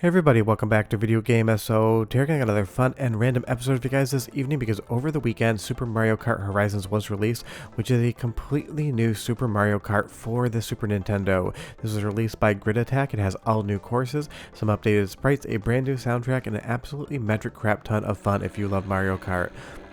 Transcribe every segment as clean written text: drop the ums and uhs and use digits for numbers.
Hey everybody, welcome back to Video Game Esoteric. I got another fun and random episode for you guys this evening because over the weekend, Super Mario Kart Horizons was released, which is a completely new Super Mario Kart for the Super Nintendo. This was released by Gridattack. It has all new courses, some updated sprites, a brand new soundtrack, and an absolutely metric crap ton of fun if you love Mario Kart.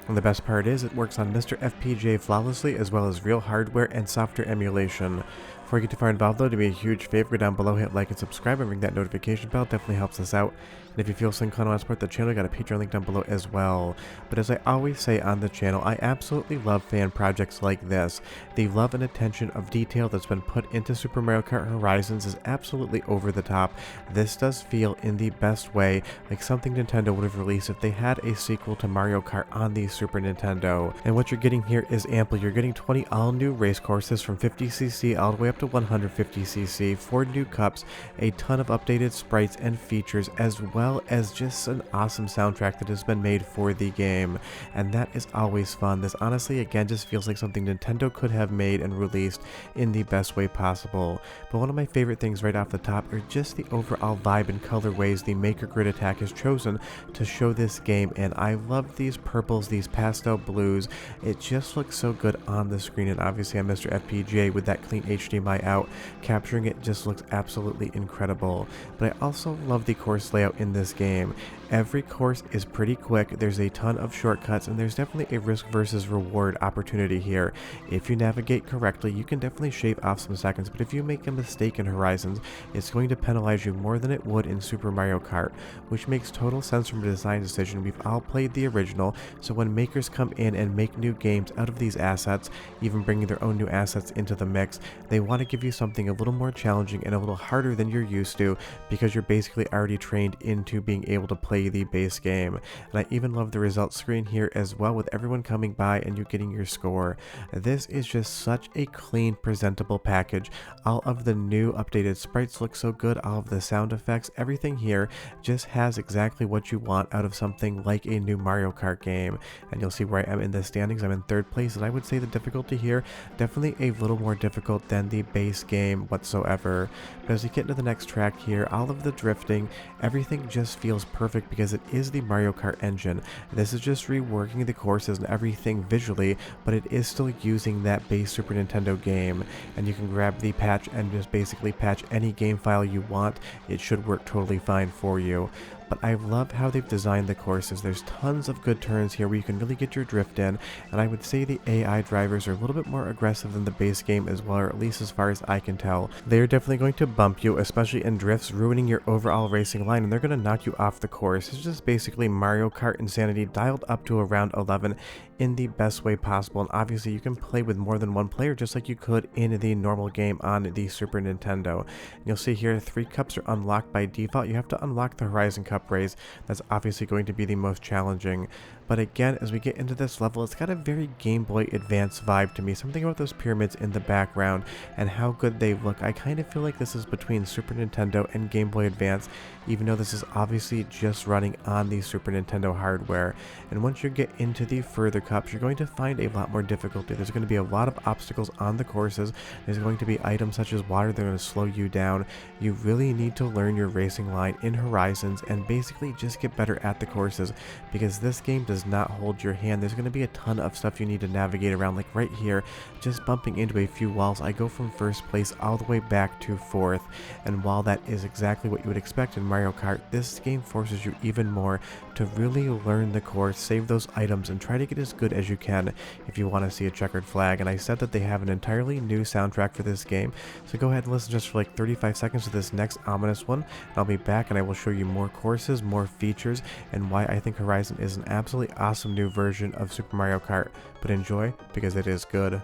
And the best part is, it works on MiSTer FPGA flawlessly, as well as real hardware and software emulation. Before you get too far involved though, do me a huge favor, go down below, hit like and subscribe, and ring that notification bell, definitely helps us out. And if you feel so inclined to support the channel, I got a Patreon link down below as well. But as I always say on the channel, I absolutely love fan projects like this. The love and attention of detail that's been put into Super Mario Kart Horizons is absolutely over the top. This does feel in the best way like something Nintendo would have released if they had a sequel to Mario Kart on the Super Nintendo. And what you're getting here is ample. You're getting 20 all new race courses from 50cc all the way up to 150cc, 4 new cups, a ton of updated sprites and features, as well as just an awesome soundtrack that has been made for the game. And that is always fun. This honestly again just feels like something Nintendo could have made and released in the best way possible. But one of my favorite things right off the top are just the overall vibe and colorways the maker Gridattack has chosen to show this game, and I love these purples, these pastel blues. It just looks so good on the screen, and obviously on MiSTer FPGA with that clean HDMI out, capturing it just looks absolutely incredible. But I also love the course layout in this game. Every course is pretty quick, there's a ton of shortcuts, and there's definitely a risk versus reward opportunity here. If you navigate correctly, you can definitely shave off some seconds, but if you make a mistake in Horizons, it's going to penalize you more than it would in Super Mario Kart, which makes total sense from a design decision. We've all played the original, so when makers come in and make new games out of these assets, even bringing their own new assets into the mix, they want to give you something a little more challenging and a little harder than you're used to, because you're basically already trained into being able to play the base game. And I even love the results screen here as well, with everyone coming by and you getting your score. This is just such a clean, presentable package. All of the new updated sprites look so good, all of the sound effects, everything here just has exactly what you want out of something like a new Mario Kart game. And you'll see where I am in the standings. I'm in 3rd place, and I would say the difficulty here definitely a little more difficult than the base game whatsoever. But as we get into the next track here, all of the drifting, everything just feels perfect because it is the Mario Kart engine. This is just reworking the courses and everything visually, but it is still using that base Super Nintendo game. And you can grab the patch and just basically patch any game file you want. It should work totally fine for you. But I love how they've designed the courses. There's tons of good turns here where you can really get your drift in, and I would say the AI drivers are a little bit more aggressive than the base game as well, or at least as far as I can tell. They're definitely going to bump you, especially in drifts, ruining your overall racing line, and they're going to knock you off the course. It's just basically Mario Kart insanity dialed up to around 11 in the best way possible, and obviously you can play with more than one player just like you could in the normal game on the Super Nintendo. And you'll see here 3 cups are unlocked by default. You have to unlock the Horizon Cup race. That's obviously going to be the most challenging. But again, as we get into this level, it's got a very Game Boy Advance vibe to me. Something about those pyramids in the background and how good they look. I kind of feel like this is between Super Nintendo and Game Boy Advance, even though this is obviously just running on the Super Nintendo hardware. And once you get into the further cups, you're going to find a lot more difficulty. There's going to be a lot of obstacles on the courses. There's going to be items such as water that are going to slow you down. You really need to learn your racing line in Horizons and basically just get better at the courses, because this game does not hold your hand. There's going to be a ton of stuff you need to navigate around, like right here, just bumping into a few walls. I go from 1st place all the way back to 4th, and while that is exactly what you would expect in Mario Kart, this game forces you even more to really learn the course, save those items, and try to get as good as you can if you want to see a checkered flag. And I said that they have an entirely new soundtrack for this game, so go ahead and listen just for like 35 seconds to this next ominous one, and I'll be back and I will show you more courses, more features, and why I think Horizon is an absolutely awesome new version of Super Mario Kart. But enjoy, because it is good.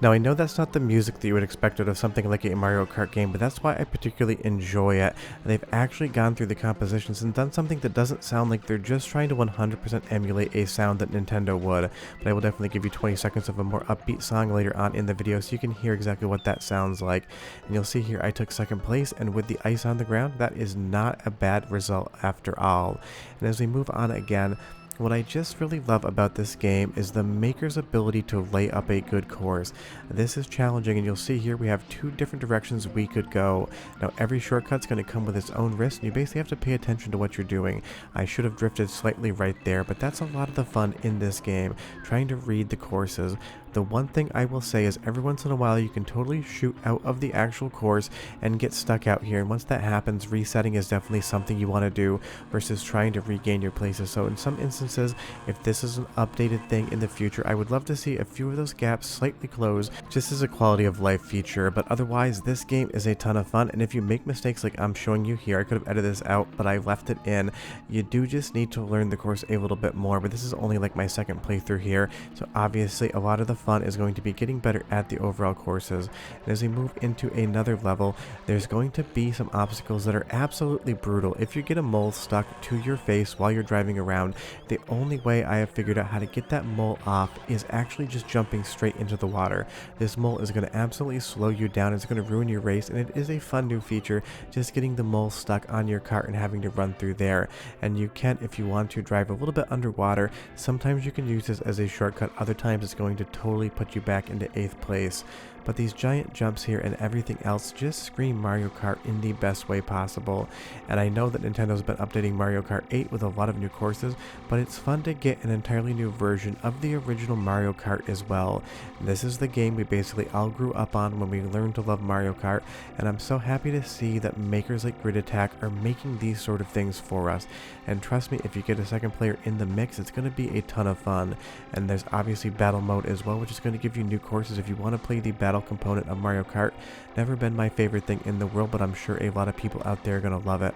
Now, I know that's not the music that you would expect out of something like a Mario Kart game, but that's why I particularly enjoy it. They've actually gone through the compositions and done something that doesn't sound like they're just trying to 100% emulate a sound that Nintendo would. But I will definitely give you 20 seconds of a more upbeat song later on in the video so you can hear exactly what that sounds like. And you'll see here I took second place, and with the ice on the ground, that is not a bad result after all. And as we move on again, what I just really love about this game is the maker's ability to lay up a good course. This is challenging, and you'll see here we have two different directions we could go. Now every shortcut's going to come with its own risk, and you basically have to pay attention to what you're doing. I should have drifted slightly right there, but that's a lot of the fun in this game, trying to read the courses. The one thing I will say is every once in a while you can totally shoot out of the actual course and get stuck out here, and once that happens, resetting is definitely something you want to do versus trying to regain your places. So in some instances, if this is an updated thing in the future, I would love to see a few of those gaps slightly closed just as a quality of life feature. But otherwise, this game is a ton of fun, and if you make mistakes like I'm showing you here, I could have edited this out, but I left it in. You do just need to learn the course a little bit more, but this is only like my second playthrough here, so obviously a lot of the fun is going to be getting better at the overall courses. And as we move into another level, there's going to be some obstacles that are absolutely brutal. If you get a mole stuck to your face while you're driving around, the only way I have figured out how to get that mole off is actually just jumping straight into the water. This mole is going to absolutely slow you down, it's going to ruin your race, and it is a fun new feature, just getting the mole stuck on your cart and having to run through there. And you can, if you want to, drive a little bit underwater. Sometimes you can use this as a shortcut, other times it's going to totally put you back into 8th place. But these giant jumps here and everything else just scream Mario Kart in the best way possible. And I know that Nintendo's been updating Mario Kart 8 with a lot of new courses, but it's fun to get an entirely new version of the original Mario Kart as well. This is the game we basically all grew up on when we learned to love Mario Kart, and I'm so happy to see that makers like Gridattack are making these sort of things for us. And trust me, if you get a second player in the mix, it's going to be a ton of fun. And there's obviously battle mode as well, which is going to give you new courses if you want to play the battle component of Mario Kart. Never been my favorite thing in the world, but I'm sure a lot of people out there are going to love it.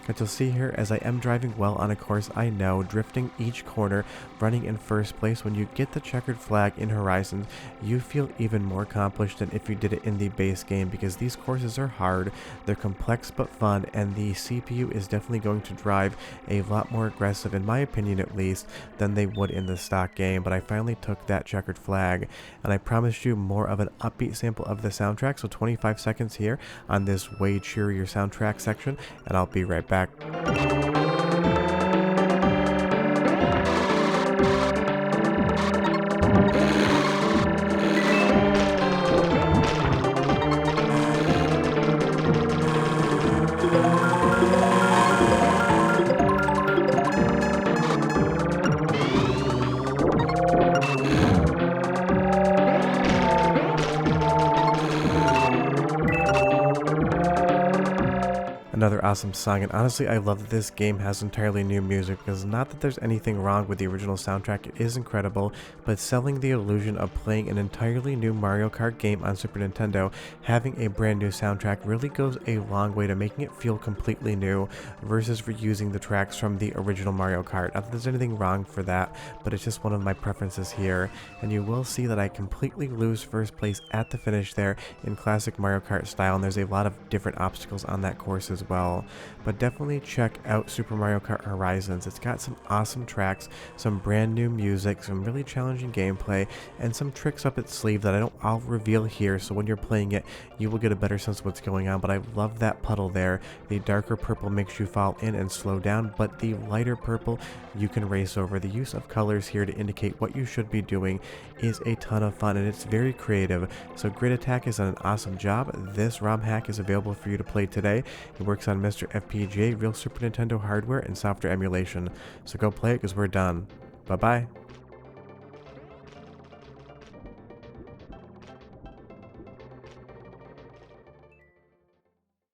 But you'll see here, as I am driving well on a course I know, drifting each corner, running in first place, when you get the checkered flag in Horizons, you feel even more accomplished than if you did it in the base game, because these courses are hard, they're complex but fun, and the CPU is definitely going to drive a lot more aggressive, in my opinion at least, than they would in the stock game. But I finally took that checkered flag, and I promised you more of an upbeat sample of the soundtrack, so 25 seconds here on this way cheerier soundtrack section, and I'll be right back. Another awesome song, and honestly I love that this game has entirely new music, because not that there's anything wrong with the original soundtrack, it is incredible, but selling the illusion of playing an entirely new Mario Kart game on Super Nintendo, having a brand new soundtrack really goes a long way to making it feel completely new versus reusing the tracks from the original Mario Kart. Not that there's anything wrong for that, but it's just one of my preferences here. And you will see that I completely lose first place at the finish there in classic Mario Kart style, and there's a lot of different obstacles on that course as well. But definitely check out Super Mario Kart Horizons. It's got some awesome tracks, some brand new music, some really challenging gameplay, and some tricks up its sleeve that I'll reveal here, so when you're playing it you will get a better sense of what's going on. But I love that puddle there. The darker purple makes you fall in and slow down, but the lighter purple you can race over. The use of colors here to indicate what you should be doing is a ton of fun, and it's very creative. So Gridattack has done an awesome job. This ROM hack is available for you to play today. It works on MiSTer FPGA, real Super Nintendo hardware, and software emulation. So go play it because we're done. Bye bye.